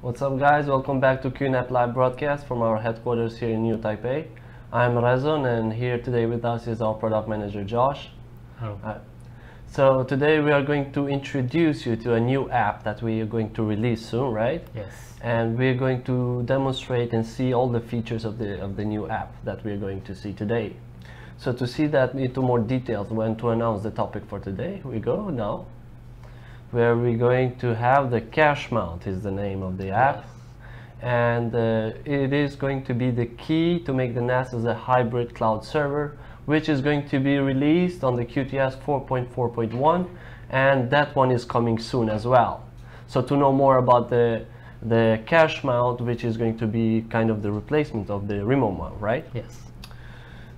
What's up guys, welcome back to QNAP live broadcast from our headquarters here in New Taipei. I'm Razon and here today with us is our product manager Josh. Hello. So today we are going to introduce you to a new app that we are going to release soon, right? Yes. And we're going to demonstrate and see all the features of the new app that we're going to see today. So to see that into more details, when to announce the topic for today, we go now. Where we're going to have the CacheMount is the name of the app. Yes. And it is going to be the key to make the NAS as a hybrid cloud server, which is going to be released on the Qtier 4.4.1, and that one is coming soon as well. So to know more about the CacheMount, which is going to be kind of the replacement of the remote mount, right? Yes.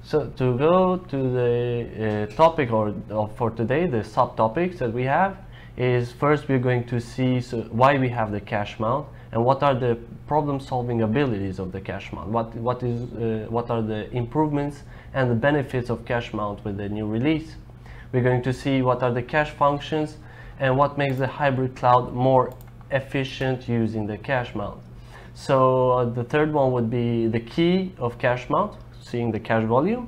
So to go to the topic for today, the subtopics that we have is first we're going to see why we have the CacheMount and what are the problem-solving abilities of the CacheMount. What are the improvements and the benefits of CacheMount with the new release. We're going to see what are the cache functions and what makes the hybrid cloud more efficient using the CacheMount. So the third one would be the key of CacheMount, seeing the cache volume,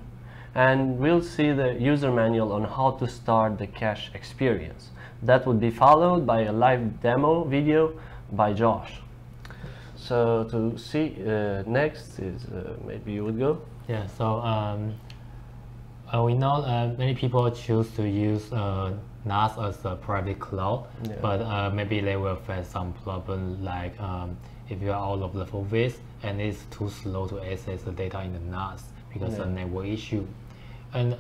and we'll see the user manual on how to start the cache experience. That would be followed by a live demo video by Josh. So to see next is maybe you would go. Yeah. So we know many people choose to use NAS as a private cloud, Yeah. but maybe they will face some problem like if you are out of the service and it's too slow to access the data in the NAS because of network issue, and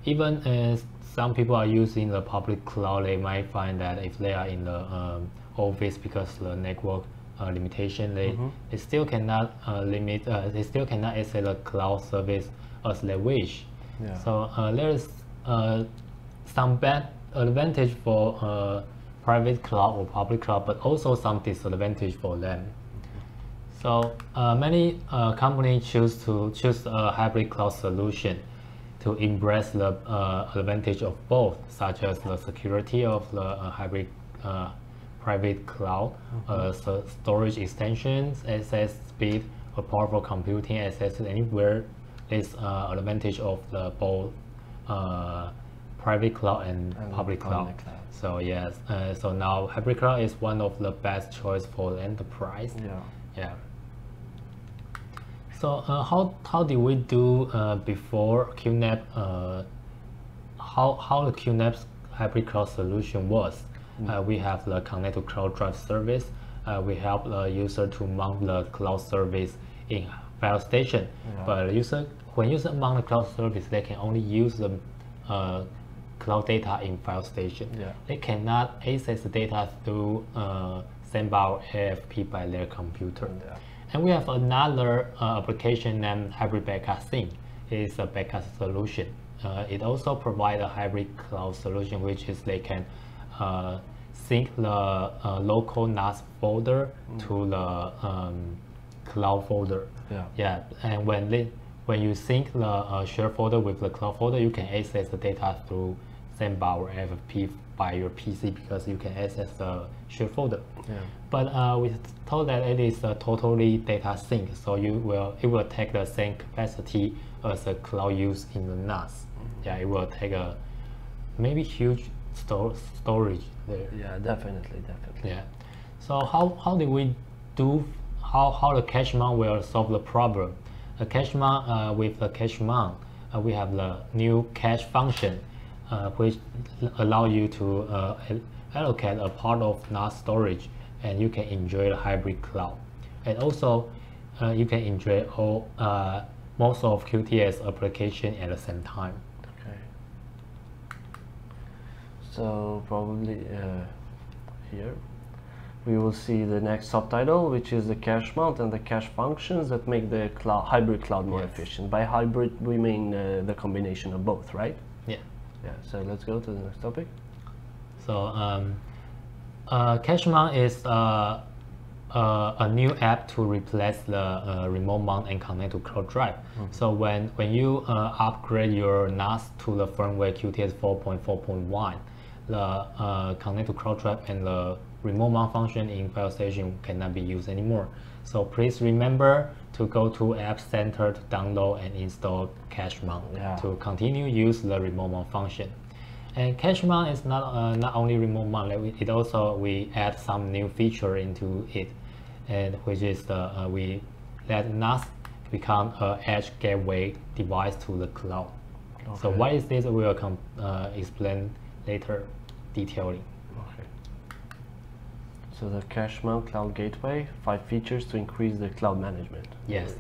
even some people are using the public cloud, they might find that if they are in the office because the network limitation, they still cannot they still cannot access the cloud service as they wish. Yeah. So there's some bad advantage for private cloud or public cloud, but also some disadvantage for them. So many companies choose a hybrid cloud solution to embrace the advantage of both, such as the security of the hybrid private cloud, storage extensions, access speed, or powerful computing access anywhere. Is advantage of the both private cloud and public cloud. So yes, so now hybrid cloud is one of the best choice for the enterprise. Yeah. Yeah. So how did we do before QNAP? How the QNAP's hybrid cloud solution was? We have the Connect to Cloud Drive service. We help the user to mount the cloud service in file station. Yeah. But when user mount the cloud service, they can only use the cloud data in file station. Yeah. They cannot access the data through sandbar AFP by their computer. Yeah. And we have another application named Hybrid Backup Sync. It is a backup solution. It also provides a hybrid cloud solution, which is they can sync the local NAS folder to the cloud folder. Yeah. Yeah. And when you sync the shared folder with the cloud folder, you can access the data through sandbar or AFP by your PC because you can access the shared folder. Yeah. But we told that it is a totally data sync, so it will take the same capacity as a cloud use in the NAS. Yeah, it will take a maybe huge storage there. Yeah, definitely. Yeah. So how did we do? How the CacheMount will solve the problem? The CacheMount with the CacheMount, we have the new cache function, which allow you to allocate a part of NAS storage, and you can enjoy the hybrid cloud. And also, you can enjoy all most of Qtier's application at the same time. Okay. So probably here we will see the next subtitle, which is the CacheMount and the cache functions that make the hybrid cloud more efficient. By hybrid, we mean the combination of both, right? Yeah. Yeah. So let's go to the next topic. So CacheMount is a new app to replace the remote mount and connect to cloud drive. So when you upgrade your NAS to the firmware Qtier 4.4.1, the connect to cloud drive and the remote mount function in file station cannot be used anymore. So please remember to go to App Center to download and install CacheMount to continue use the remote mount function. And CacheMount is not only remote mount, it also we add some new feature into it, and which is we let NAS become an edge gateway device to the cloud. Okay. So what is this? We will explain later detailing. Okay. So the CacheMount Cloud Gateway, 5 features to increase the cloud management. Yes.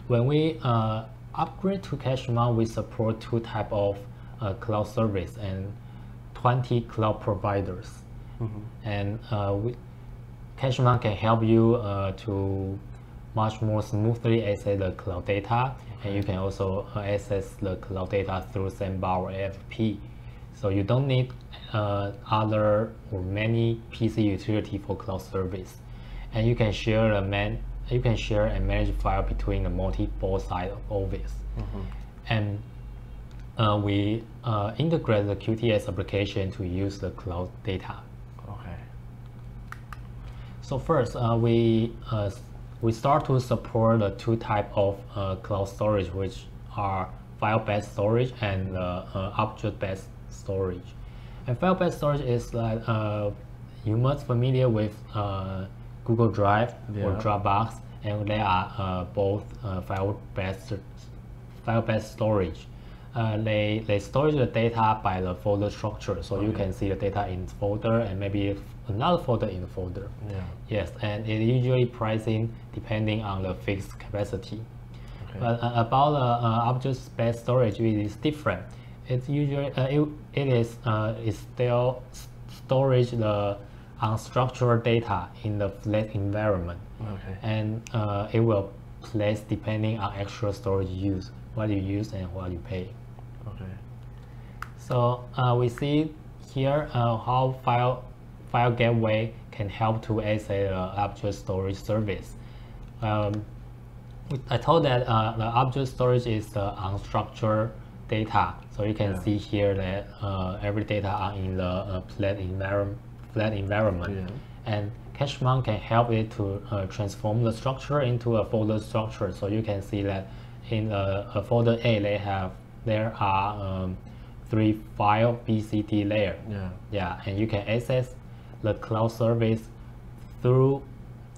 When we upgrade to CacheMount, we support 2 types of cloud service and 20 cloud providers. And CacheMount can help you to much more smoothly access the cloud data, and you can also access the cloud data through Sandbar or AFP. So you don't need other or many PC utility for cloud service, and you can share and manage file between the multiple side of Office. And we integrate the Qtier application to use the cloud data. Okay. So first, we start to support the 2 types of cloud storage, which are file-based storage and object-based storage. And file-based storage is like you must familiar with Google Drive or Dropbox, and they are both file-based storage. They store the data by the folder structure, so you can see the data in folder and maybe another folder in the folder. Yes, and it usually pricing depending on the fixed capacity. But about object-based storage, it is different. It's usually it is still storage the unstructured data in the flat environment, and it will place depending on actual storage use, what you use and what you pay. So we see here how file gateway can help to access object storage service. I told that the object storage is the unstructured data, so you can see here that every data are in the flat environment, and CacheMount can help it to transform the structure into a folder structure. So you can see that in a folder A there are 3 file BCD layer. And you can access the cloud service through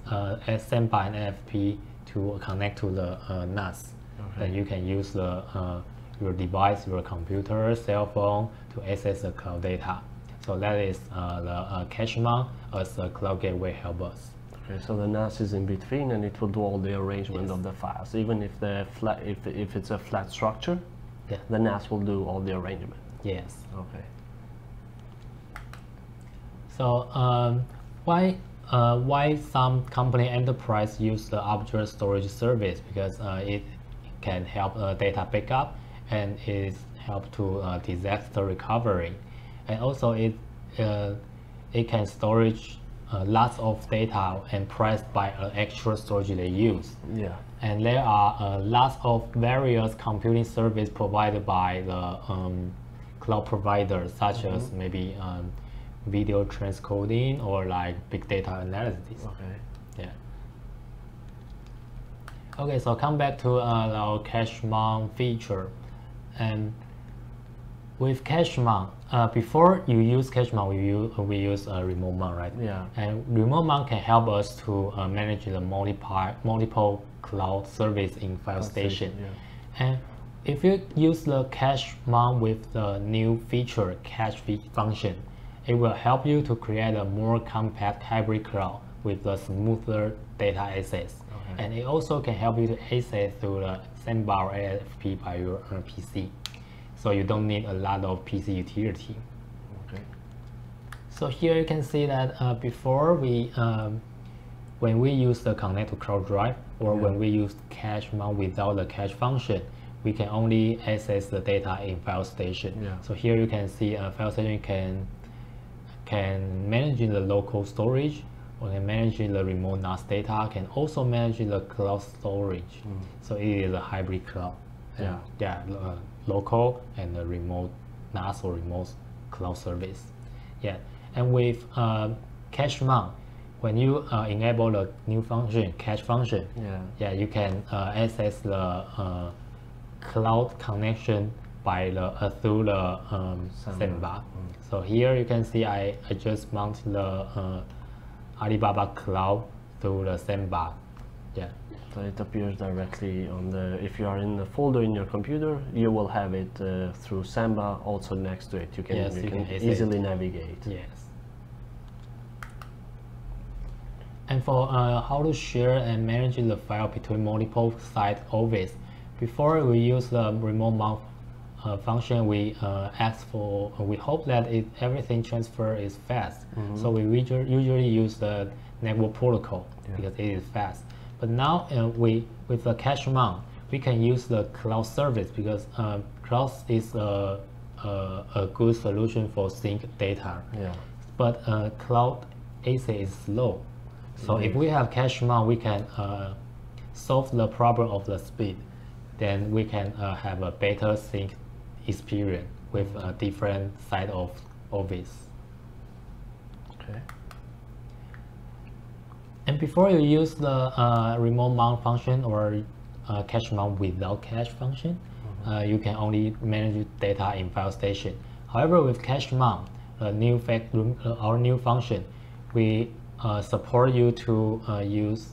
Sandbar and AFP to connect to the NAS. Then you can use your device, your computer, cell phone to access the cloud data. So that is the CacheMount as a cloud gateway help us. Okay, so the NAS is in between, and it will do all the arrangement of the files, even if if it's a flat structure. The NAS will do all the arrangement. Yes. Okay. So why some company enterprise use the object storage service? Because it can help data backup, and it help to disaster recovery, and also it can storage lots of data and priced by actual storage they use. And there are lots of various computing service provided by the cloud providers, such as maybe video transcoding or like big data analysis. Okay, so come back to our CacheMount feature. And with CacheMount, before you use CacheMount, we use remote mount, right? And remote mount can help us to manage the multiple cloud service in file station. And if you use the CacheMount with the new feature cache function, it will help you to create a more compact hybrid cloud with a smoother data access. And it also can help you to access through the Sandbar or AFP by your PC. So you don't need a lot of PC utility. So here you can see that before when we use the connect to cloud drive, or when we use CacheMount without the cache function, we can only access the data in file station. So here you can see file station can manage the local storage, or can manage the remote NAS data, can also manage the cloud storage. So it is a hybrid cloud. Local and the remote NAS or remote cloud service. And with CacheMount, when you enable the new function, cache function, you can access the cloud connection by the through the sandbar. So here you can see I just mount the Alibaba Cloud through the sandbar. Yeah. So it appears directly on the, if you are in the folder in your computer, you will have it through Samba also next to it. You can, you can easily navigate. Yes. And for how to share and manage the file between multiple site office, before we use the remote mount function, we ask for, we hope that everything transfer is fast. So we usually use the network protocol because it is fast. But now with the CacheMount, we can use the cloud service because cloud is a good solution for sync data. But cloud AC is slow. So if we have CacheMount, we can solve the problem of the speed. Then we can have a better sync experience with different side of office. Okay. And before you use the remote mount function or CacheMount without cache function, you can only manage data in file station. However, with CacheMount, our new function, we support you to use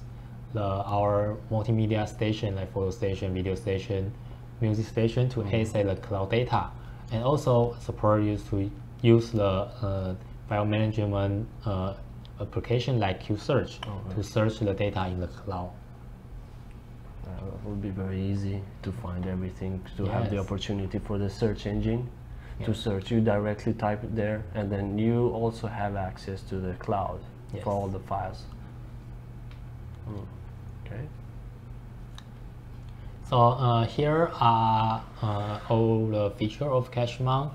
our multimedia station like photo station, video station, music station to access the cloud data, and also support you to use the file management application like Qsearch to search the data in the cloud. It would be very easy to find everything, to have the opportunity for the search engine to search. You directly type it there, and then you also have access to the cloud for all the files. Okay. So here are all the features of CacheMount.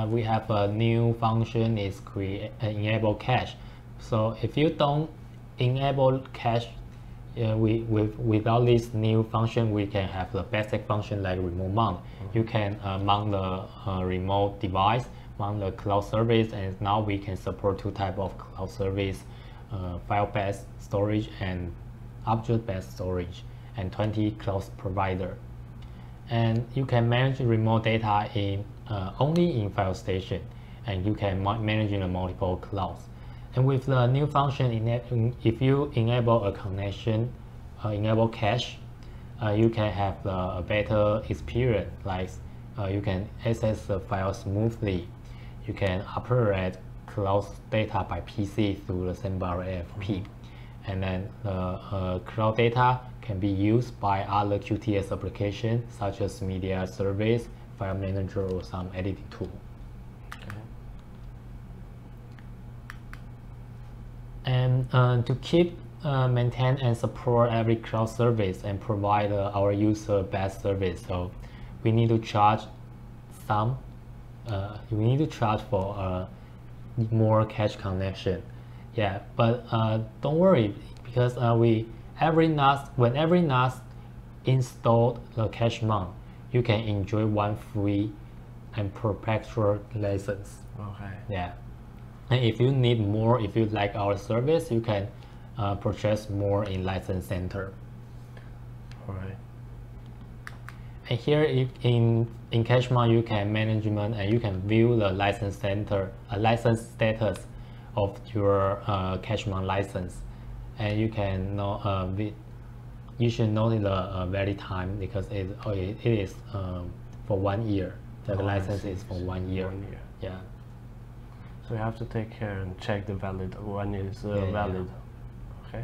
We have a new function is enable cache. So if you don't enable cache without this new function, we can have the basic function like remote mount. You can mount the remote device, mount the cloud service, and now we can support two types of cloud service, file-based storage and object-based storage, and 20 cloud provider. And you can manage remote data in only in file station, and you can manage in multiple clouds. And with the new function, if you enable a connection, enable cache, you can have a better experience. Like you can access the file smoothly. You can operate cloud data by PC through the sandbar AFP. And then the cloud data can be used by other Qtier applications such as media service, file manager, or some editing tool. And to keep, maintain, and support every cloud service and provide our user best service, so we need to charge some. We need to charge for more cache connection. Yeah, but don't worry, because when every NAS installed the CacheMount, you can enjoy one free and perpetual license. Okay. Yeah. And if you need more, if you like our service, you can purchase more in license center. All right. And here in CacheMount, you can management and you can view the license center, license status of your CacheMount license, and you can know you should know the valid time because it is for 1 year. The license is for 1 year. 1 year. Yeah. So you have to take care and check the valid when it is valid. Okay.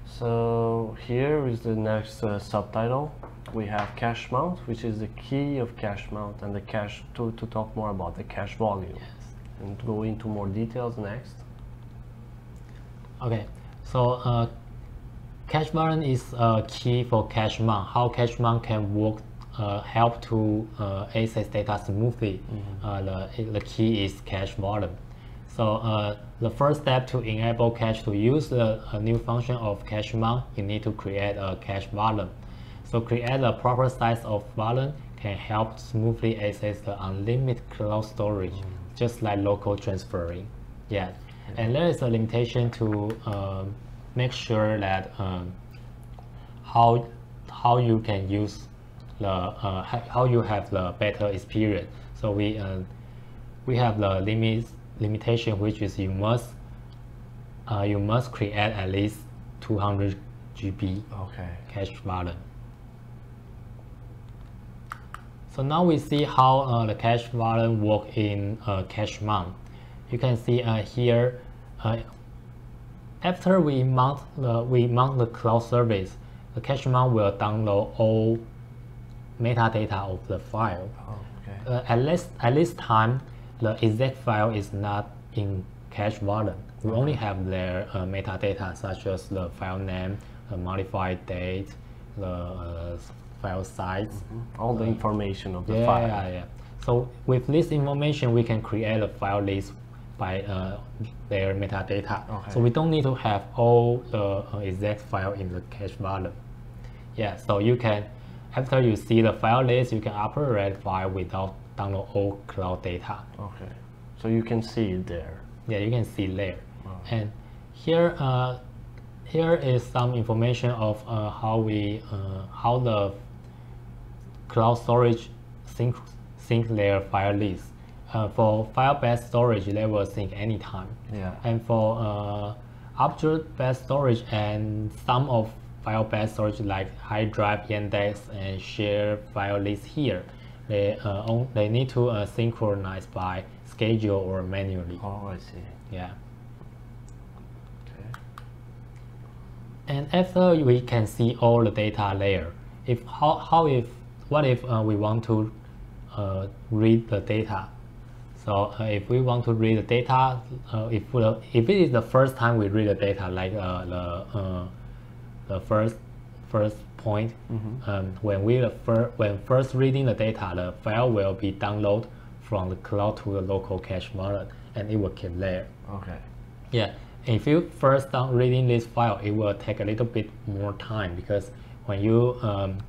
So here is the next subtitle. We have CacheMount, which is the key of CacheMount, and the cache to talk more about the cache volume. Yes. And go into more details next. Okay. So CacheMount is key for CacheMount. How CacheMount can work. Help to access data smoothly. The key is cache volume. So the first step to enable cache to use the new function of CacheMount, you need to create a cache volume. So create a proper size of volume can help smoothly access the unlimited cloud storage, just like local transferring. Yeah, and there is a limitation to make sure that how you can use the how you have the better experience. So we have the limitation, which is you must create at least 200 GB cache volume. So now we see how the cache volume work in CacheMount. You can see here, after we mount the cloud service, the CacheMount will download all metadata of the file. At this time, the exact file is not in cache volume. We only have their metadata, such as the file name, the modified date, the file size, all the information of the file. So with this information, we can create a file list by their metadata. So we don't need to have all the exact file in the cache volume. So you can, after you see the file list, you can operate file without download all cloud data. So you can see it there. Yeah, you can see there. And here, here is some information of how the cloud storage sync their file list. For file-based storage, they will sync anytime. And for object-based storage and some of file-based storage like hard drive, index, and share file list here, they need to synchronize by schedule or manually. I see. And after we can see all the data layer, what if we want to read the data? So if we want to read the data, if it is the first time we read the data, like the first point, when first reading the data, the file will be downloaded from the cloud to the local cache wallet, and it will keep there. If you first start reading this file, it will take a little bit more time, because when you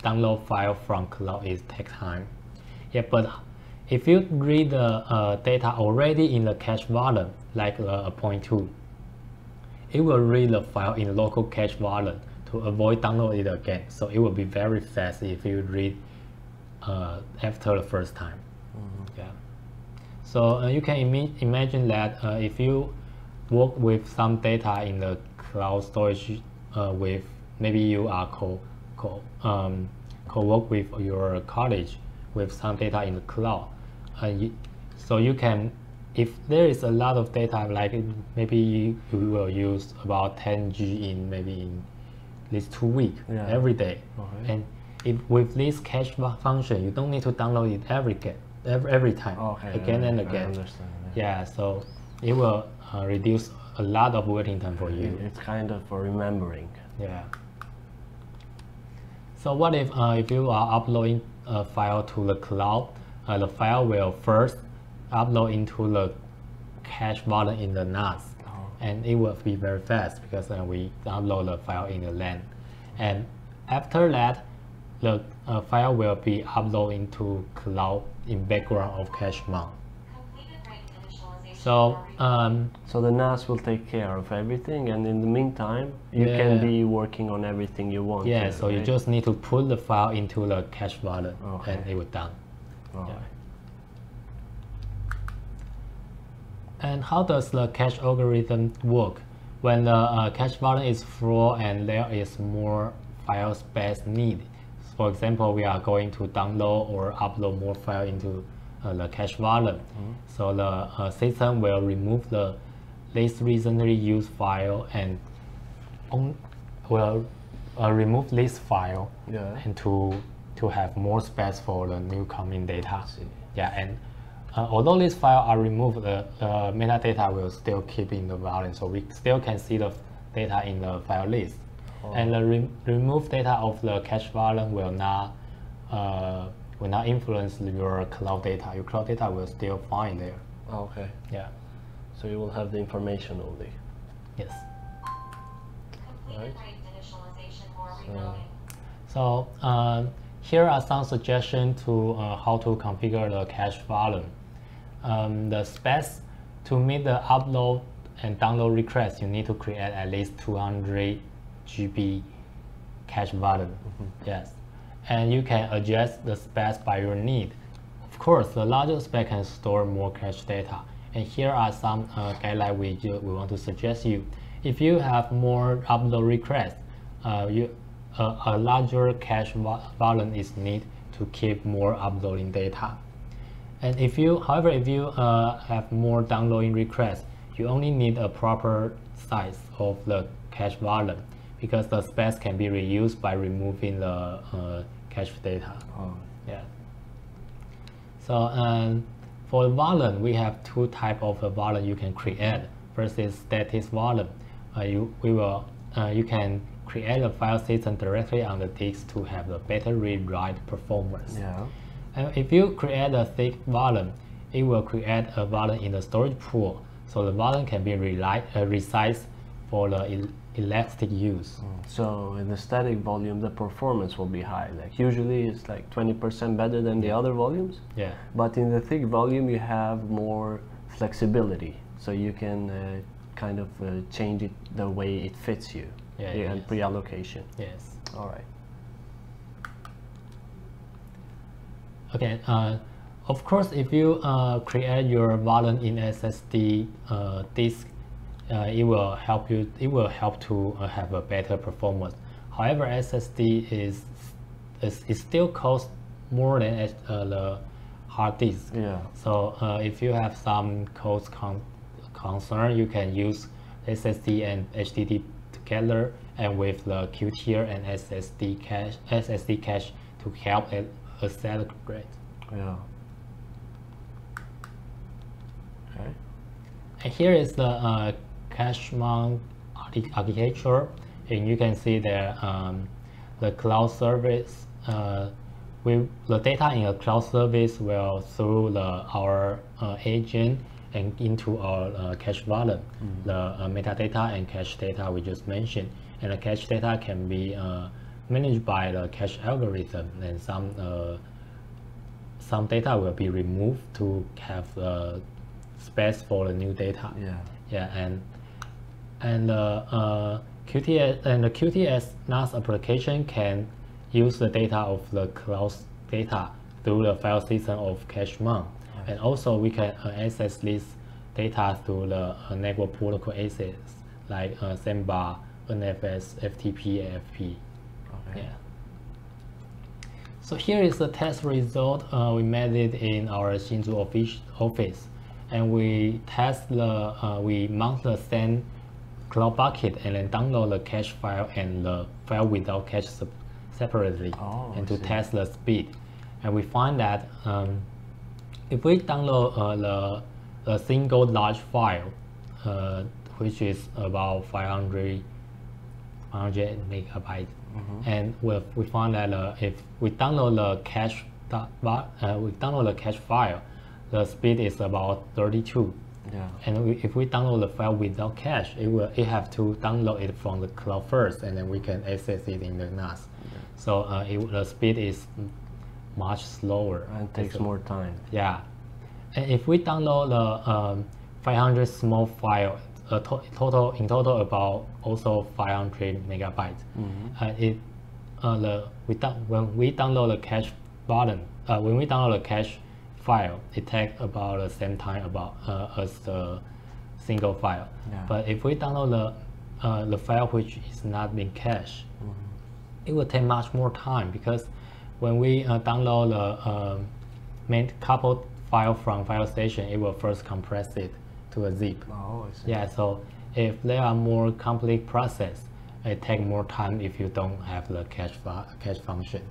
download file from cloud, it takes time. But if you read the data already in the cache volume, like point 2, it will read the file in the local cache volume to avoid download it again. So it will be very fast if you read after the first time. So you can imagine that if you work with some data in the cloud storage, with maybe you are co-work with your college with some data in the cloud, so you can, if there is a lot of data, like maybe you will use about 10 G in maybe in these 2 weeks every day, and if with this cache function, you don't need to download it every time, again and again. So it will reduce a lot of waiting time for you. It's kind of for remembering. So what if you are uploading a file to the cloud, the file will first upload into the cache volume in the NAS, and it will be very fast because we upload the file in the LAN, and after that the file will be uploaded into cloud in background of CacheMount. So so the NAS will take care of everything, and in the meantime you can be working on everything you want. So you just need to put the file into the cache volume, and it will done. And how does the cache algorithm work? When the cache volume is full and there is more file space needed, for example, we are going to download or upload more file into the cache volume. So the system will remove the least recently used file and will remove this file and to have more space for the new coming data. And although these files are removed, the metadata will still keep in the volume, so we still can see the data in the file list. And the removed data of the cache volume will not influence your cloud data. Your cloud data will still find there. So you will have the information only. So here are some suggestions to how to configure the cache volume. The space to meet the upload and download request, you need to create at least 200 GB cache volume. Yes, and you can adjust the space by your need. Of course, the larger space can store more cache data. And here are some guidelines we want to suggest you. If you have more upload requests, a larger cache volume is needed to keep more uploading data. And however, if you have more downloading requests, you only need a proper size of the cache volume, because the space can be reused by removing the cache data. Oh. Yeah. So for volume, we have two types of volume you can create. First is static volume. You can create a file system directly on the disk to have a better read-write performance. Yeah. And if you create a thick volume, it will create a volume in the storage pool, so the volume can be resized for the elastic use. So in the static volume, the performance will be high. Like usually it's like 20% better than the other volumes. Yeah. But in the thick volume, you have more flexibility. So you can kind of change it the way it fits you. Yeah, And yes. pre-allocation. Yes. All right. Okay. Of course, if you create your volume in SSD disk, it will help you. It will help to have a better performance. However, SSD it still costs more than the hard disk. Yeah. So if you have some cost concern, you can use SSD and HDD together, and with the Qtier and SSD cache to help it accelerate. Yeah. Okay. And here is the CacheMount architecture, and you can see there the cloud service. The data in a cloud service will through our agent and into our cache volume, the metadata and cache data we just mentioned. And the cache data can be managed by the cache algorithm, and some data will be removed to have space for the new data. Yeah. Yeah, and the Qtier NAS application can use the data of the cloud data through the file system of CacheMount. And also we can access this data through the network protocol access like Samba, NFS, FTP, AFP. Okay. Yeah. So here is the test result. We made it in our Hsinchu office, and we we mount the same cloud bucket and then download the cache file and the file without cache separately, and to test the speed. And we find that if we download the single large file, which is about 500 megabytes, and we find that if we download the cache file, the speed is about 32. Yeah. And if we download the file without cache, it have to download it from the cloud first, and then we can access it in the NAS. Yeah. So the speed is much slower And takes more time. Yeah. And if we download the 500 small file, in total about also 500 megabytes. When we download the cache volume, when we download the cache file, it takes about the same time as the single file. Yeah. But if we download the file which is not being cached, it will take much more time, because when we download the main coupled file from file station, it will first compress it to a zip. Oh, I see. Yeah, so if there are more complex process, it takes more time if you don't have the cache function.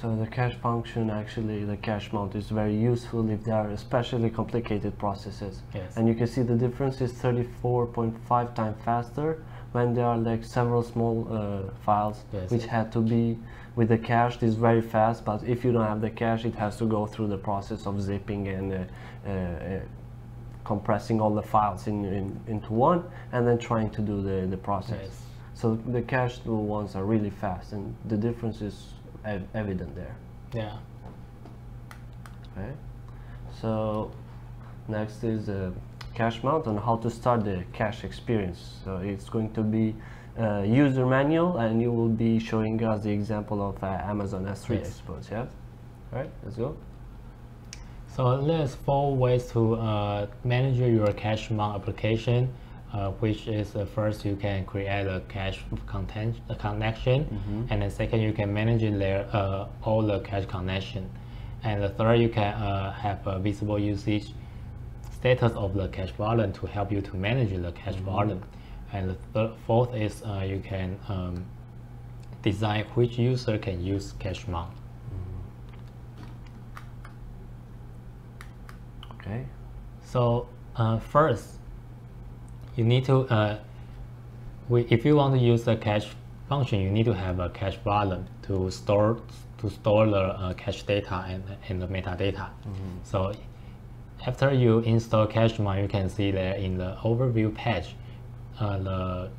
So the cache function, actually the CacheMount, is very useful if they are especially complicated processes. Yes. And you can see the difference is 34.5 times faster when there are like several small files, Yes. which had to be with the cache. Is very fast, but if you don't have the cache, it has to go through the process of zipping and compressing all the files into one, and then trying to do the process. Yes. So the cached ones are really fast, and the difference is evident there. Yeah. Okay. So next is CacheMount and how to start the cache experience. So it's going to be user manual, and you will be showing us the example of Amazon S3, Yes. I suppose. Yeah. All right. Let's go. So there's 4 ways to manage your CacheMount application, which is first you can create a cache connection, and then second you can manage all the cache connection, and the third you can have a visible usage status of the cache volume to help you to manage the cache volume, and the fourth is you can design which user can use CacheMount. Okay. So first, you need to, if you want to use the cache function, you need to have a cache volume to store the cache data and the metadata. So after you install CacheMount, you can see there in the overview page, the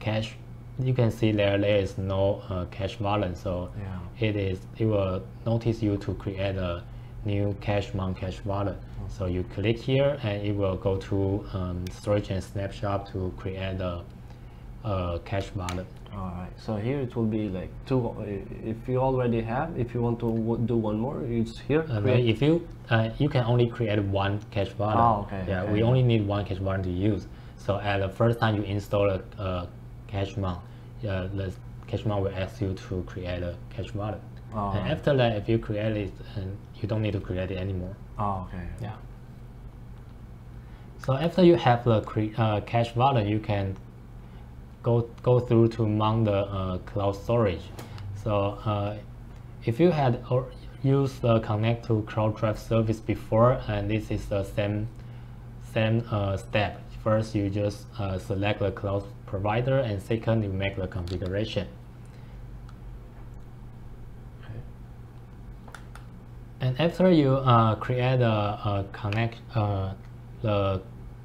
cache. You can see there is no cache volume. So it will notice you to create a new CacheMount cache volume. So you click here and it will go to storage and snapshot to create the cache volume. Alright, so here it will be like 2, if you already have, if you want to do one more, it's here. If you can only create one cache volume. Oh, okay. Yeah, okay. we only need one cache volume to use. So at the first time you install a CacheMount, the CacheMount will ask you to create a cache volume. Oh, and after that, if you create it, you don't need to create it anymore. Oh, okay. Yeah. So after you have the cache volume, you can go through to mount the cloud storage. So if you had used the connect to cloud drive service before, and this is the same step. First, you just select the cloud provider, and second, you make the configuration. Okay. And after you create the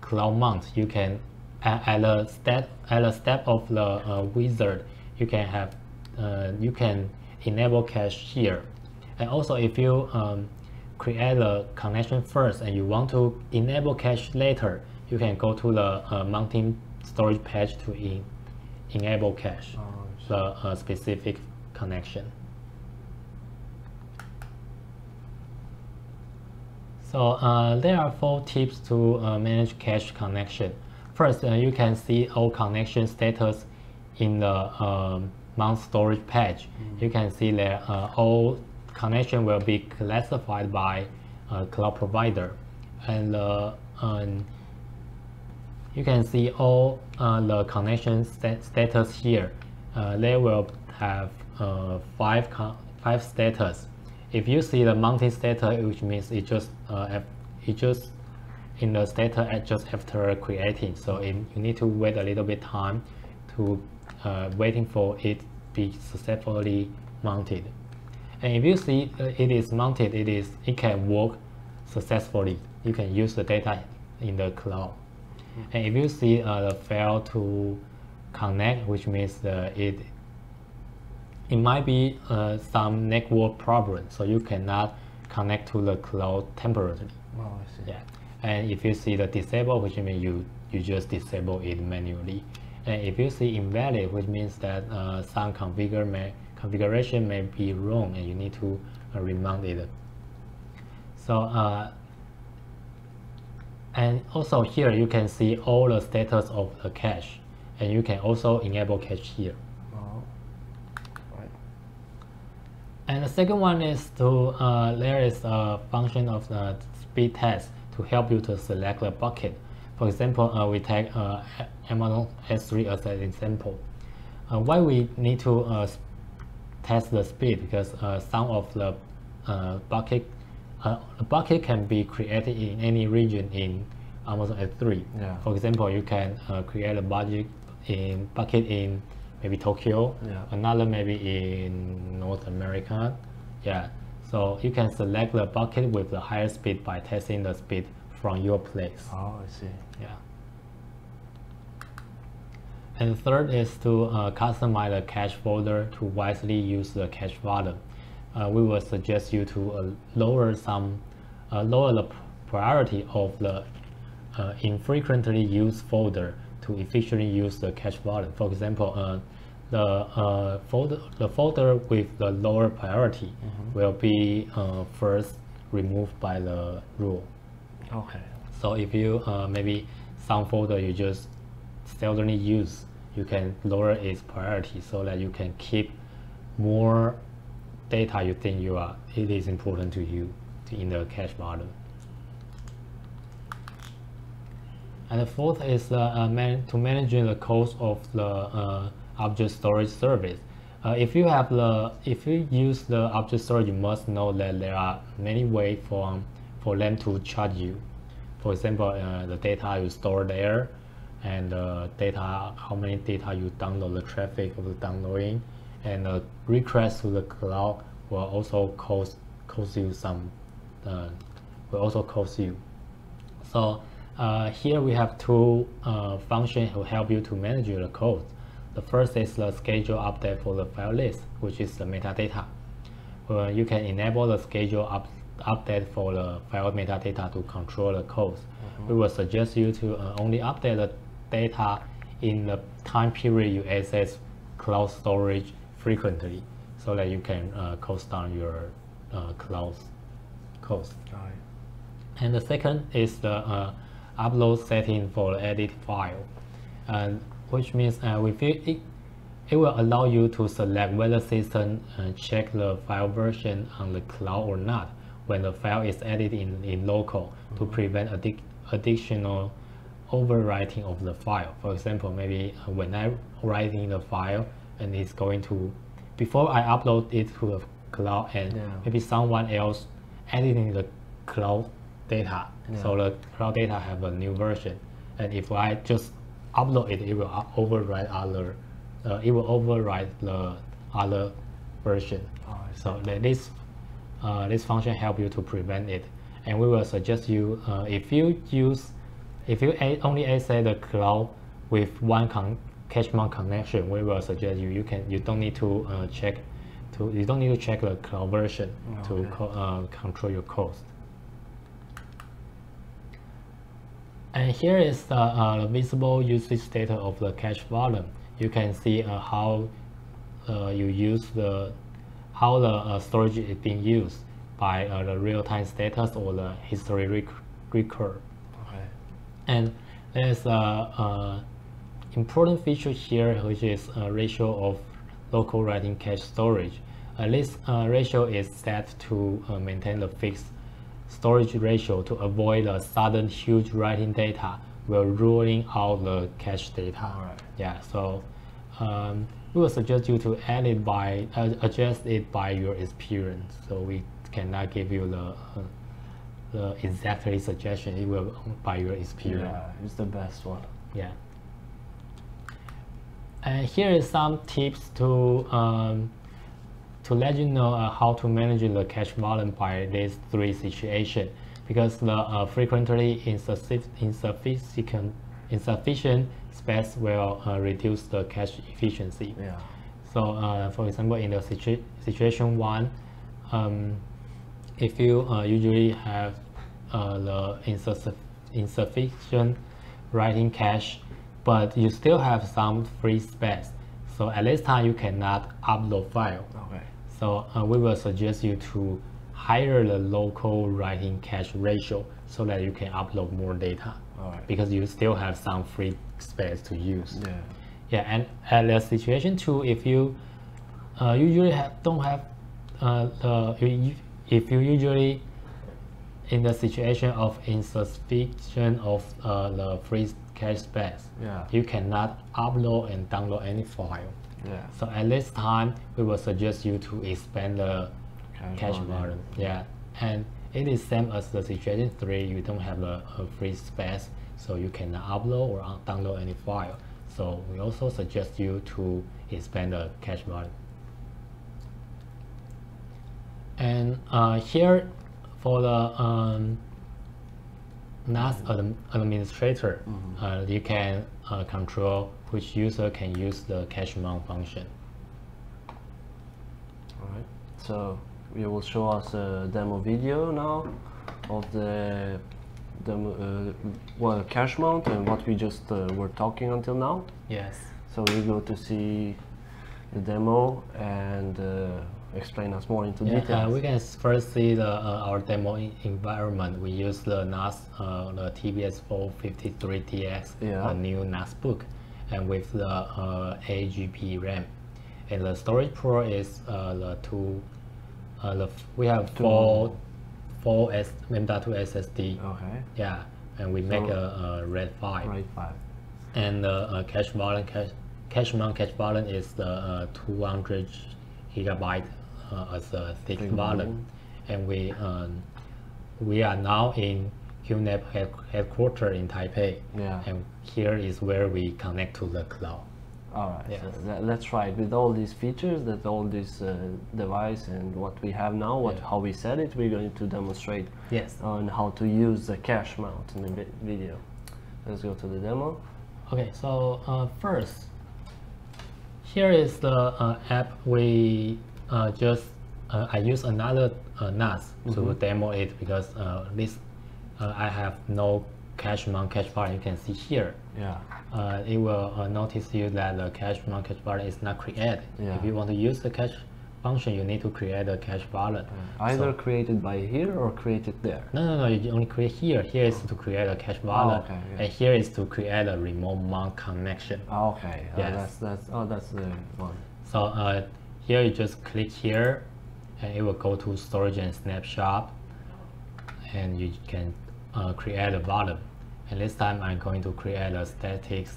cloud mount, you can at a step of the wizard, you can enable cache here. And also, if you create a connection first and you want to enable cache later, you can go to the mounting storage page to enable cache, the specific connection. So there are 4 tips to manage cache connection. First, you can see all connection status in the mount storage page. You can see that all connection will be classified by cloud provider, and you can see all the connection status here. They will have 5 status. If you see the mounting status, which means it just in the status just after creating, so you need to wait a little bit time to waiting for it be successfully mounted. And if you see it is mounted, it can work successfully. You can use the data in the cloud. And if you see the fail to connect, which means it might be some network problem, so you cannot connect to the cloud temporarily. Oh, I see. Yeah. And if you see the disable, which means you just disable it manually. And if you see invalid, which means that some configuration may be wrong and you need to remount it. So and also here you can see all the status of the cache, and you can also enable cache here. Right. And the second one is to there is a function of the speed test to help you to select the bucket. For example, we take Amazon S3 as an example. Why we need to test the speed? Because some of the bucket can be created in any region in Amazon S3. Yeah. For example, you can create a bucket in maybe Tokyo, another maybe in North America. Yeah. So you can select the bucket with the higher speed by testing the speed from your place. Oh, I see. Yeah. And third is to customize the cache folder to wisely use the cache volume. we will suggest you to lower the priority of the infrequently used folder to efficiently use the cache volume. For example, the folder with the lower priority will be first removed by the rule. Okay. So if you maybe some folder you just seldomly use, you can lower its priority so that you can keep more data you think it is important to you in the cache volume. And the fourth is to managing the cost of the object storage service. If you use the object storage, you must know that there are many ways for them to charge you. For example, the data you store there, and how many data you download, the traffic of the downloading, and the request to the cloud will also cost you some. So here we have two functions to help you to manage the cost. The first is the schedule update for the file list, which is the metadata. You can enable the schedule update for the file metadata to control the cost. We will suggest you to only update the data in the time period you access cloud storage frequently, so that you can cost down your cloud cost. Right. And the second is the upload setting for the edit file, which means it will allow you to select whether system check the file version on the cloud or not when the file is edited in local, to prevent additional overwriting of the file. For example, maybe when I'm writing the file and it's going to, before I upload it to the cloud, and maybe someone else editing the cloud data, so the cloud data have a new version, and if I just upload it, it will overwrite the other version. So this function help you to prevent it, and we will suggest you if you only access the cloud with one CacheMount connection, we will suggest you don't need to check the cloud version to control your cost. And here is the visible usage data of the cache volume. You can see how how the storage is being used by the real-time status or the history record. Okay. And there's a important feature here, which is a ratio of local writing cache storage. This ratio is set to maintain the fixed storage ratio to avoid the sudden huge writing data while ruling out the cache data. Right. Yeah, so we will suggest you to add it adjust it by your experience. So we cannot give you the exactly suggestion. It will by your experience. Yeah, it's the best one. Yeah. And here is some tips to let you know how to manage the cache volume by these three situations, because the frequently insufficient space will reduce the cache efficiency. Yeah. So for example, in the situation one, if you usually have the insufficient writing cache, but you still have some free space, so at this time you cannot upload file. Okay. So we will suggest you to higher the local writing cache ratio so that you can upload more data. Alright. Because you still have some free space to use. Yeah. Yeah, and at the situation two, if you usually don't have if you usually in the situation of insufficient of the free cache space, you cannot upload and download any file. Yeah. So at this time, we will suggest you to expand the cache volume. Yeah, and it is same as the situation 3. You don't have a free space, so you cannot upload or download any file. So we also suggest you to expand the cache volume. And here for the NAS administrator, you can control which user can use the CacheMount function. Alright, so you will show us a demo video now of the CacheMount and what we just were talking until now. Yes. So we go to see the demo and explain us more into details. We can first see the our demo environment. We use the NAS, the TBS453TX, Yeah. a new NAS book, and with the 8 GB RAM. And the storage port is we have four M.2 SSD. Okay. Yeah, and we make a RAID 5. RAID 5. And the cache volume, CacheMount cache volume is the 200 gigabyte as a thick volume. And we are now in QNAP headquarters in Taipei. Yeah. And here is where we connect to the cloud. All right. Yes. So let's try it with all these features, that all this device and what we have now, how we set it. We're going to demonstrate Yes. on how to use the CacheMount in the video. Let's go to the demo. Okay, so first, here is the app we I use another NAS to demo it because I have no CacheMount cache volume. You can see here. Yeah. It will notice you that the CacheMount cache volume is not created. Yeah. If you want to use the cache function, you need to create a cache volume. Either created by here or created there. No, you only create here. Here is to create a cache volume, okay, yeah. and here is to create a remote mount connection. Okay. Yes. That's the one. So here you just click here, and it will go to storage and snapshot, and you can create a volume. And this time I'm going to create a static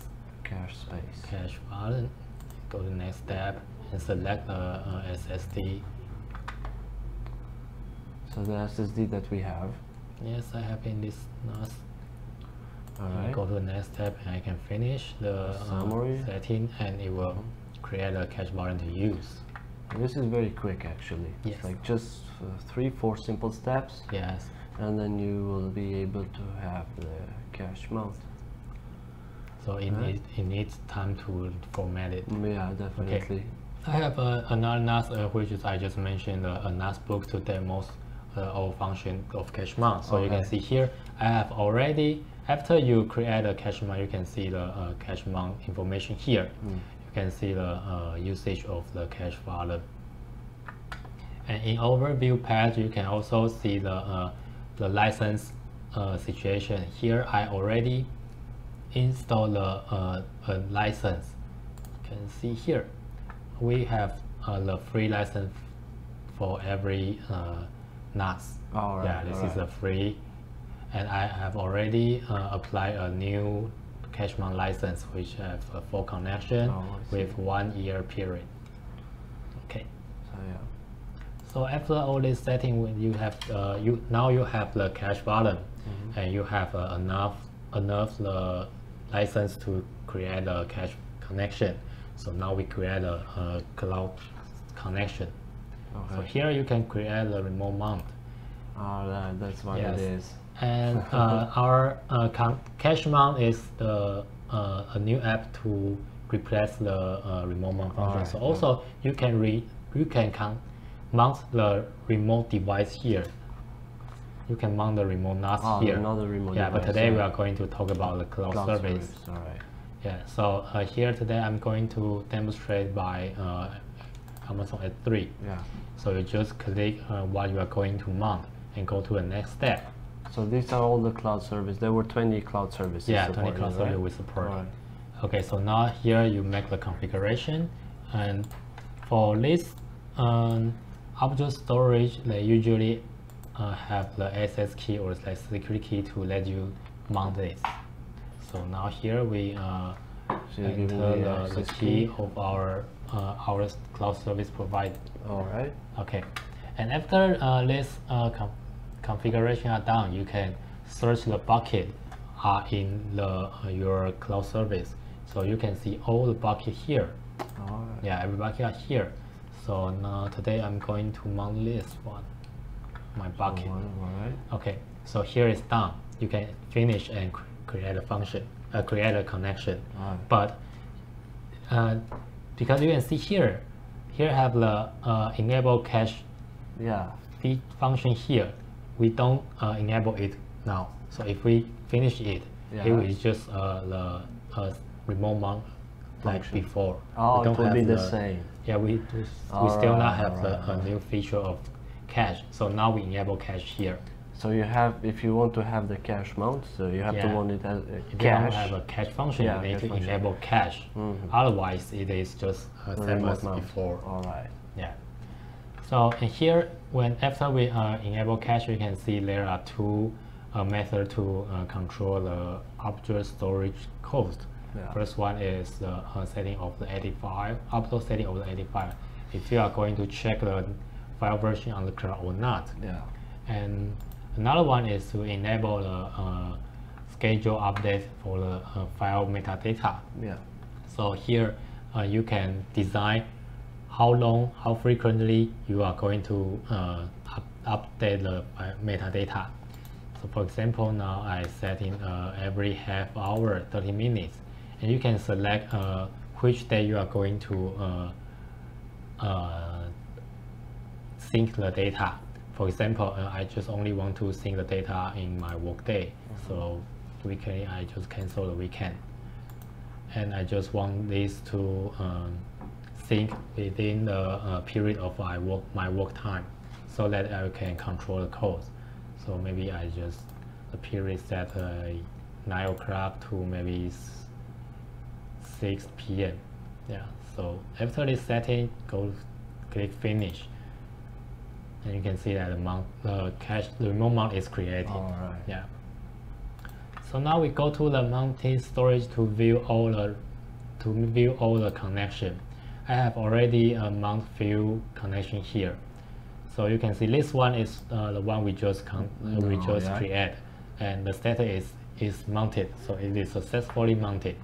Cache space. cache volume. Go to the next step and select SSD. So the SSD that we have. Yes, I have in this NAS. All I right. go to the next step and I can finish the Summary. setting, and it will create a cache volume to use. This is very quick actually. Yes. It's like just 3-4 simple steps, Yes. and then you will be able to have the CacheMount. So it needs time to format it. Yeah, definitely. I have another NAS which is I just mentioned, a NAS book to demo all function of CacheMount. So you can see here I have already, after you create a CacheMount, you can see the CacheMount information here. You can see the usage of the cache volume. And in overview page, you can also see the license situation. Here I already installed a license. You can see here we have the free license for every NAS. All right. Yeah, this is a free, and I have already applied a new CacheMount license which have a full connection with 1 year period. Okay. So yeah. So after all this setting, when you have now you have the cache volume, and you have enough the license to create a cache connection. So now we create a cloud connection. Okay. So here you can create a remote mount. That's what Yes. it is. And our CacheMount is a new app to replace the remote mount function. So also you can mount the remote device here. You can mount the remote NAS here. Another remote but device, today we are going to talk about the cloud service. All right. Yeah. So here today I'm going to demonstrate by Amazon S3. Yeah. So you just click what you are going to mount and go to the next step. So these are all the cloud services. There were 20 cloud services. Yeah, 20 supported, cloud right? service we support. Right. Okay, so now here you make the configuration, and for this object storage, they usually have the access key or the security key to let you mount this. So now here we enter the key of our cloud service provider. All right. Okay, and after this configuration are done, you can search the bucket in your cloud service. So you can see all the bucket here. All right. Yeah, every bucket are here. So now today I'm going to mount this one, my bucket. All right. Okay, so here is done. You can finish and create a function, create a connection. All right. But because you can see here have the enable cache Yeah. the function here, we don't enable it now. So if we finish it, Yeah. it will just the remote mount like Function. before. Oh, we don't it will have be the same. Yeah, we still not have Alright. a new feature of cache. So now we enable cache here. So you have, if you want to have the cache mount, so you have to Yeah. want it as a If you cache. don't have a cache function, Yeah, you need cache to function. enable cache. Otherwise, it is just same remote as mount. before. All right. Yeah. So in here, after we enable cache, we can see there are two methods to control the object storage cost. Yeah. First one is the setting of the edit file, upload setting of the edit file. If you are going to check the file version on the cloud or not. Yeah. And another one is to enable the schedule update for the file metadata. Yeah. So here you can design how long, how frequently you are going to update the metadata. So for example, now I set in every half hour, 30 minutes, and you can select which day you are going to sync the data. For example, I just only want to sync the data in my workday. So weekly, I just cancel the weekend. And I just want this to sync within the period of my work time, so that I can control the code. So maybe I just the period set 9 o'clock to maybe 6 p.m. Yeah. So after this setting, click finish, and you can see that the remote mount is created. All right. Yeah. So now we go to the mounted storage to view all the connection. I have already mount few connection here. So you can see this one is the one we just create, and the status is mounted, so it is successfully mounted.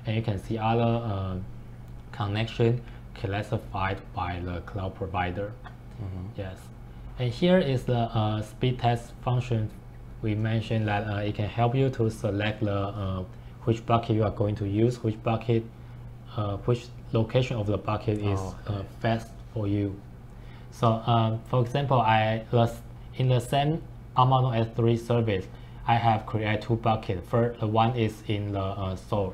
And you can see other connection classified by the cloud provider. Yes. And here is the speed test function. We mentioned that it can help you to select the which bucket you are going to use, which bucket, which location of the bucket is fast for you. So for example, in the same Amazon S3 service, I have created two buckets. First, one is in the Seoul,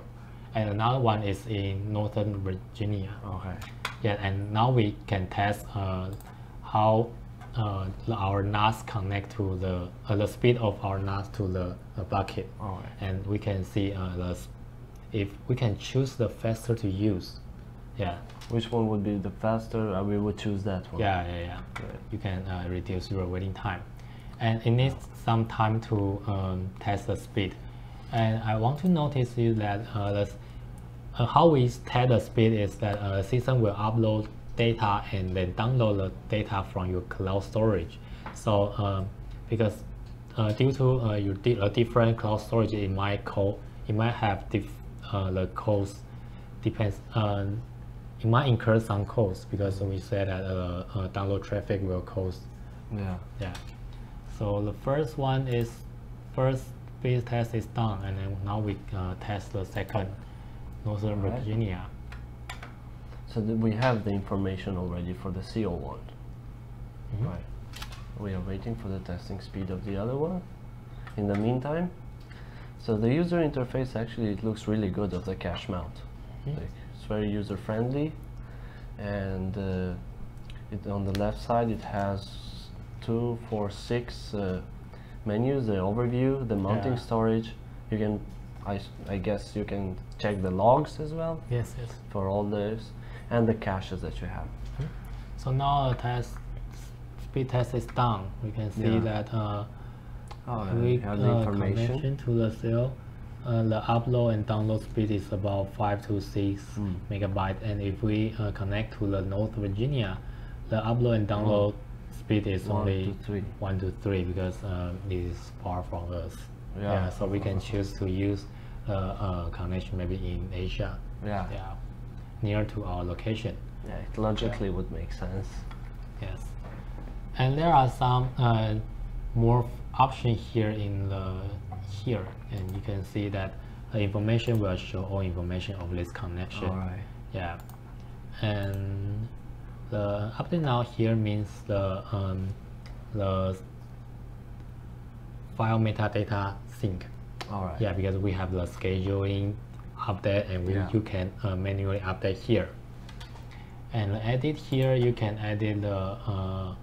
and another one is in Northern Virginia. Okay. Yeah, and now we can test how our NAS connect to the speed of our NAS to the bucket. Okay. And we can see if we can choose the faster to use. Yeah. Which one would be the faster? We would choose that one. Yeah. Right. You can reduce your waiting time, and it needs some time to test the speed. And I want to notice is that how we test the speed is that the system will upload data and then download the data from your cloud storage. So because due to your different cloud storage, it might have the cost depends. It might incur some costs because we said that download traffic will cost. Yeah. So the first speed test is done, and then now we test the second, Northern Virginia. So we have the information already for the CO one. Right. We are waiting for the testing speed of the other one. In the meantime, so the user interface actually it looks really good of the CacheMount. Like, it's very user friendly, and on the left side it has 2, 4, 6 menus: the overview, the mounting storage. You can, I guess you can check the logs as well. Yes. For all this, and the caches that you have. So now the speed test is done. We can see that we have the information connection to the cell. The upload and download speed is about 5 to 6 megabytes, and if we connect to the North Virginia, the upload and download speed is only 1 to 3 because it is far from us. Yeah, so we can choose to use connection maybe in Asia. Yeah, near to our location. Yeah, it logically would make sense. Yes, and there are some more options here and you can see that the information will show all information of this connection. All right. Yeah, and The update now here means the file metadata sync. All right. Yeah, because we have the scheduling update, and you can manually update here. And edit here, you can edit the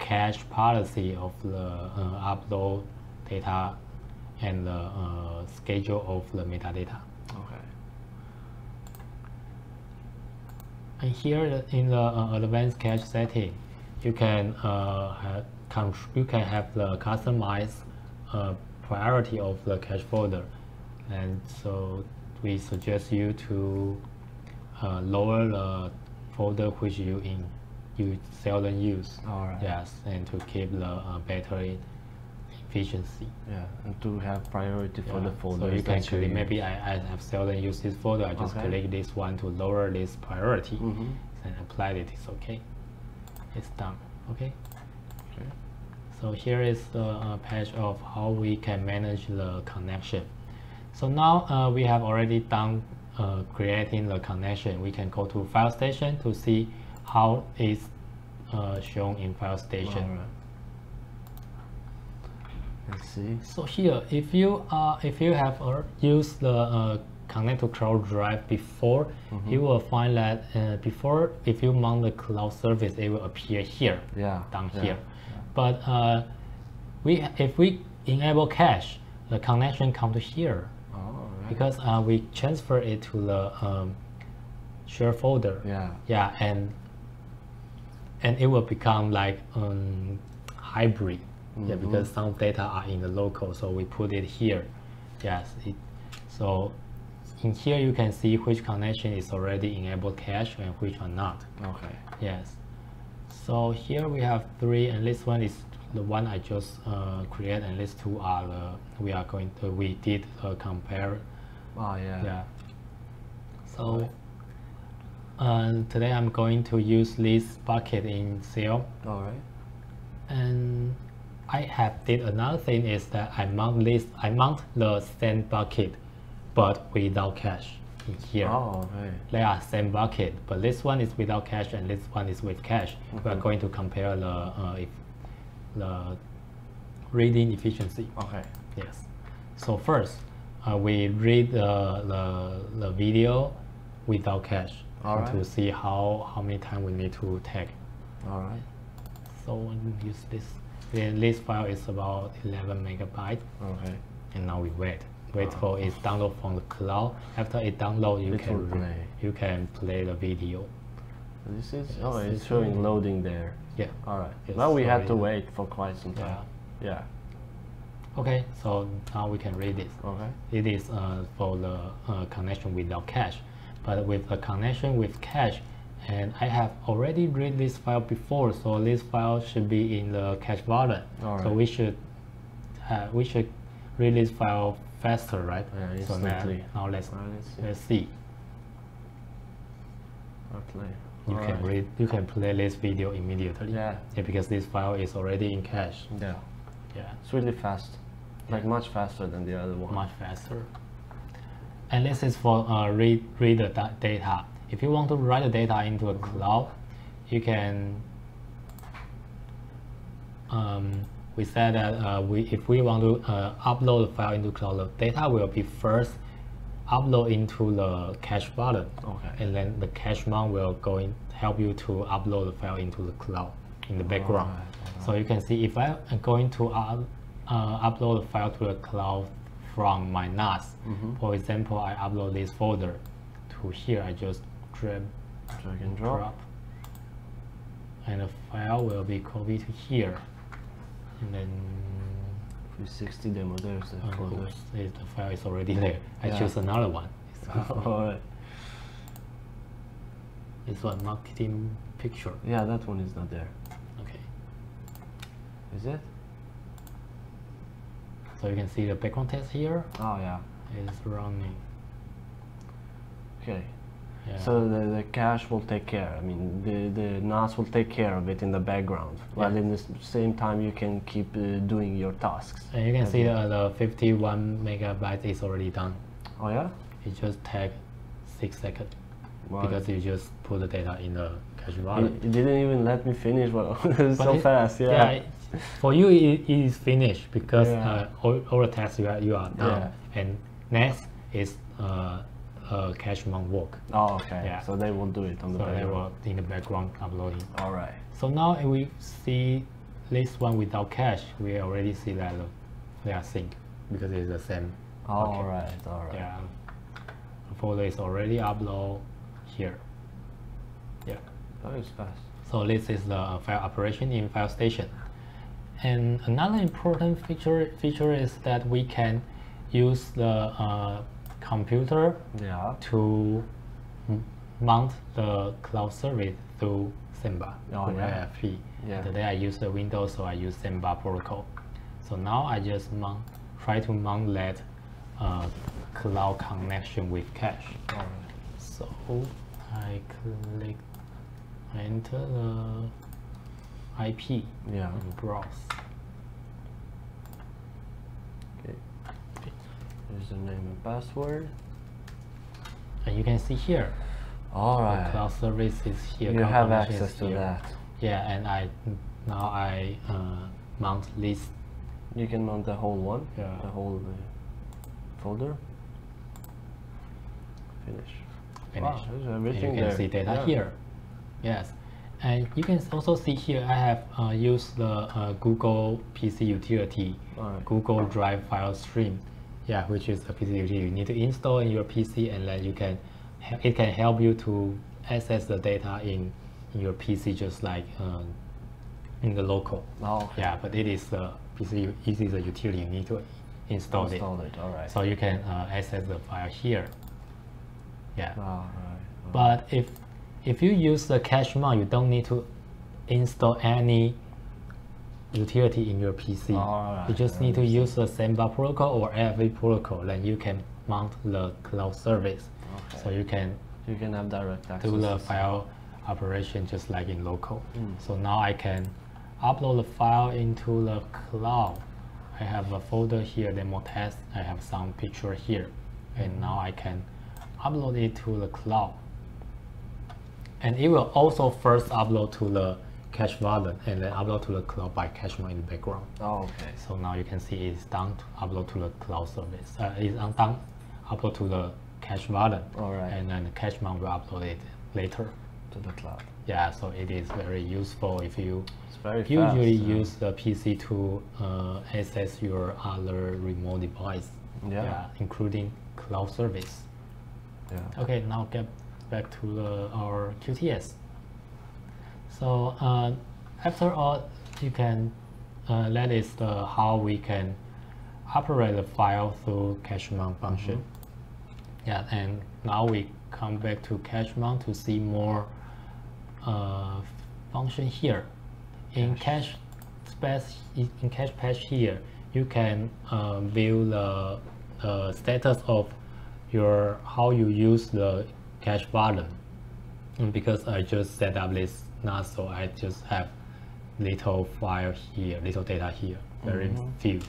cache policy of the upload data and the schedule of the metadata. Okay. And here in the advanced cache setting, you can have the customized priority of the cache folder, and so we suggest you to lower the folder which you seldom use. All right. Yes, and to keep the better efficiency. Yeah, and to have priority for the folder. So you can click, maybe I have seldom used this folder, I just click this one to lower this priority, and apply it, it's okay. It's done, okay? So here is the page of how we can manage the connection. So now we have already done creating the connection. We can go to File Station to see how it's shown in File Station. All right. Let's see. So here, if you have used the Connect to Cloud Drive before, you will find that if you mount the cloud service, it will appear here, down here. But if we enable cache, the connection comes to here, because we transfer it to the share folder. And it will become like hybrid. Yeah, because some data are in the local, so we put it here. Yes, so in here you can see which connection is already enabled cache and which are not. Okay. Yes. So here we have 3, and this one is the one I just created, and these 2 are the we did compare. Oh yeah. Yeah. So today I'm going to use this bucket in CL. All right. And I did another thing is that I mount the same bucket, but without cache in here. Oh, okay. They are same bucket, but this one is without cache and this one is with cache. We are going to compare the reading efficiency. Okay. Yes. So first, we read the video without cache to see how many times we need to take. All right. So we use this. This file is about 11 megabytes. Okay. And now we wait for it download from the cloud. After it download, you can play the video. This is it's showing loading there. Yeah. All right. Now we had to wait for quite some time. Yeah. Okay. So now we can read this. Okay. It is for the connection without cache, but with a connection with cache. And I have already read this file before, so this file should be in the cache volume. So we should read this file faster, right? Yeah, so now let's see. Okay. You can play this video immediately. Yeah, because this file is already in cache. Yeah. It's really fast, like much faster than the other one. Much faster. And this is for read the data. If you want to write the data into a cloud, you can. We said that if we want to upload the file into cloud, the data will be first upload into the cache volume, and then the CacheMount will help you to upload the file into the cloud in the background. So you can see if I am going to upload the file to the cloud from my NAS, for example, I upload this folder to here. I just drag and drop, and the file will be copied to here, and then 360 demo. There's the folder. The file is already there. I choose another one. Alright. This one marketing picture. Yeah, that one is not there. Okay. Is it? So you can see the background test here. Oh yeah. Is running. Okay. Yeah. So the cache will take care. I mean, the NAS will take care of it in the background, while in the same time you can keep doing your tasks. And you can see the 51 megabytes is already done. Oh yeah? It just takes 6 seconds because you just put the data in the cache volume. It didn't even let me finish. Well, it's so fast. Yeah, for you it is finished because Yeah. all the tasks you are done, Yeah. and next is CacheMount work. Oh, okay. Yeah. So they will do it on the So they background. will in the background uploading. All right. So now if we see this one without cache, we already see that they are synced because it's the same. All Okay. right. All right. Yeah, the folder is already uploaded here. Yeah. That is fast. So this is the file operation in file station. And another important feature is that we can use the computer Yeah. to mount the cloud service through Samba Oh, through yeah. IFP. Yeah. Today I use the Windows, so I use Samba protocol. So now I just try to mount that cloud connection with cache. All right. So I enter the IP Yeah. and browse. Okay. Here's the name and password. And you can see here, All the right. cloud service is here. You cloud have connection is access to here. that. Yeah, and now I mount this. You can mount the whole one. Yeah. The whole folder. Finish. Wow, there's And everything you can there. see data Yeah. here. Yes, and you can also see here I have used the Google PC utility, Alright. Google Drive file stream. Yeah, which is a PC utility you need to install in your PC, and then it can help you to access the data in your PC just like in the local. Oh, okay. Yeah, but it is a utility you need to install it. All right. So you can access the file here. Yeah. All right. But if you use the CacheMount, you don't need to install any utility in your PC. Alright, You just need to use the Samba protocol or AFV protocol, then you can mount the cloud service. Okay. So you can You can have direct access. do the to file operation just like in local. Mm. So now I can upload the file into the cloud. I have a folder here, demo test. I have some picture here, and now I can upload it to the cloud. And it will also first upload to the cache volume and then upload to the cloud by CacheMount in the background. Oh, okay. So now you can see it's done to upload to the cloud service. It's done upload to the cache volume. All right. And then the CacheMount will upload it later. To the cloud. Yeah, so it is very useful if you It's very usually fast. use the PC to access your other remote device. Yeah. Including cloud service. Yeah. Okay, now get back to our QTS. So after all, you can that is how we can operate the file through CacheMount function. Yeah, and now we come back to CacheMount to see more function here. In cache space, in cache patch here, you can view the status of how you use the cache volume. And because I just set up this NAS, so I just have little file here, little data here, very few.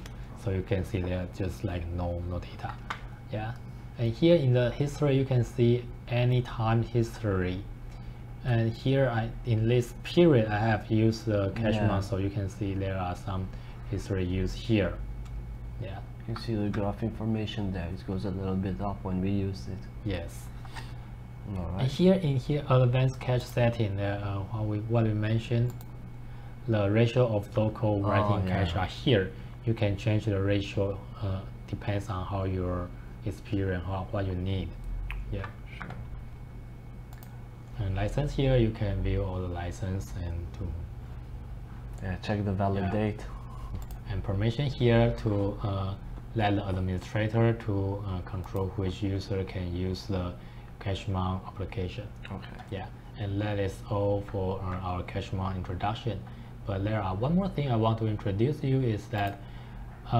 So you can see there just like no data. Yeah, and here in the history you can see any time history. And here in this period I have used the CacheMount, so you can see there are some history used here. Yeah. You can see the graph information there. It goes a little bit up when we use it. Yes. All And right. here in advanced cache setting, what we mentioned, the ratio of local writing yeah. cache are here. You can change the ratio. Depends on how your experience, what you need. Yeah. Sure. And license here, you can view all the license and to Yeah. Check the validate. and permission here to let the administrator to control which user can use the CacheMount application. Okay. Yeah, and that is all for our CacheMount introduction. But there are one more thing I want to introduce you is that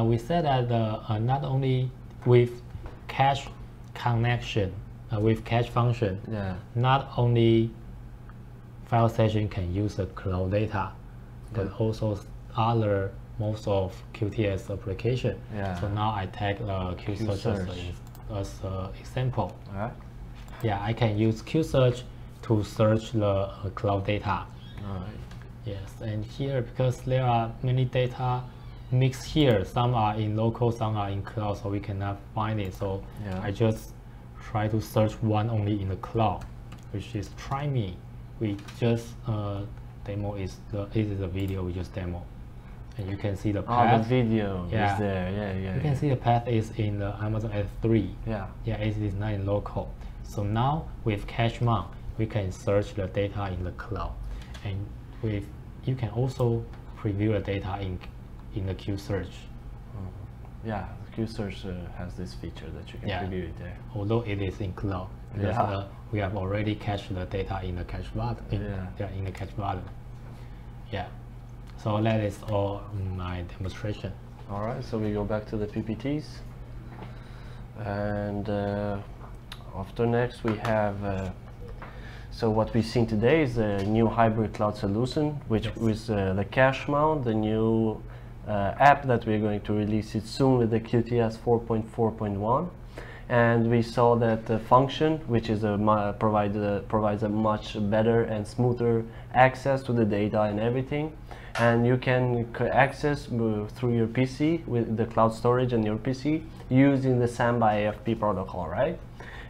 we said that not only with cache connection, with cache function, Yeah. not only file station can use the cloud data, but also other most of QTS application. Yeah. So now I take QSearch QSearch. as an example. All right. Yeah, I can use QSearch to search the cloud data. Alright. Yes, and here, because there are many data mixed here, some are in local, some are in cloud, so we cannot find it. So Yeah. I just try to search one only in the cloud, which is try me. We just demo is the video we just demo, and you can see the path. The video Yeah. is there. Yeah. You can see the path is in the Amazon S3. Yeah. Yeah, it is not in local. So now with CacheMount, we can search the data in the cloud, and you can also preview the data in the Q search. Yeah, the Q search has this feature that you can Yeah. preview it there. Although it is in cloud, because Yeah. we have already cached the data in the cache button. Yeah. In the cache button. Yeah. So that is all my demonstration. Alright, so we go back to the PPTs, and after next we have so what we've seen today is a new hybrid cloud solution, which is the CacheMount, the new app that we're going to release it soon with the Qtier 4.4.1. And we saw that the function, which is provides a much better and smoother access to the data and everything, and you can access through your PC with the cloud storage on your PC using the Samba AFP protocol, right?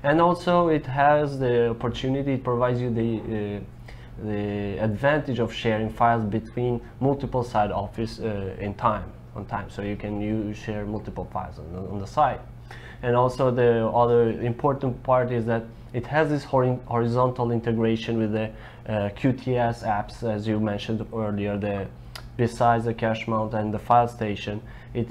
And also it has the opportunity, it provides you the advantage of sharing files between multiple site office on time, so you can share multiple files on the site. And also the other important part is that it has this horizontal integration with the Qts apps, as you mentioned earlier. Besides the CacheMount and the file station, it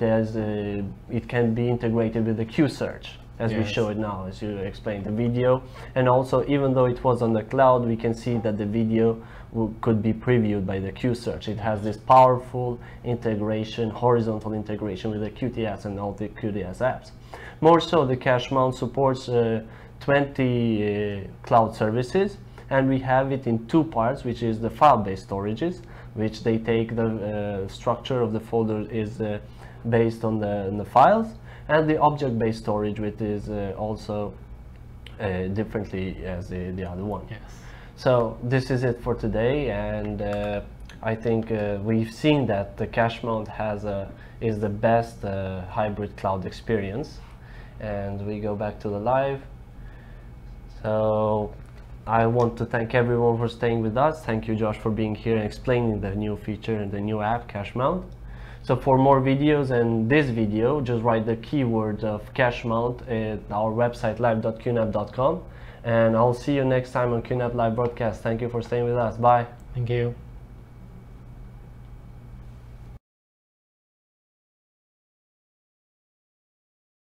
can be integrated with the Q search, as we show it now, as you explained the video. And also, even though it was on the cloud, we can see that the video could be previewed by the Q search. It has this powerful integration, horizontal integration with the QTS and all the QTS apps. More so, the CacheMount supports 20 cloud services, and we have it in two parts, which is the file-based storages, which they take the structure of the folder is based on the files, and the object-based storage, which is also differently as the other one. Yes. So this is it for today, and I think we've seen that the CacheMount is the best hybrid cloud experience. And we go back to the live. So I want to thank everyone for staying with us. Thank you, Josh, for being here and explaining the new feature and the new app, CacheMount. So for more videos and this video, just write the keyword of CacheMount at our website, live.qnap.com. And I'll see you next time on QNAP Live Broadcast. Thank you for staying with us. Bye. Thank you.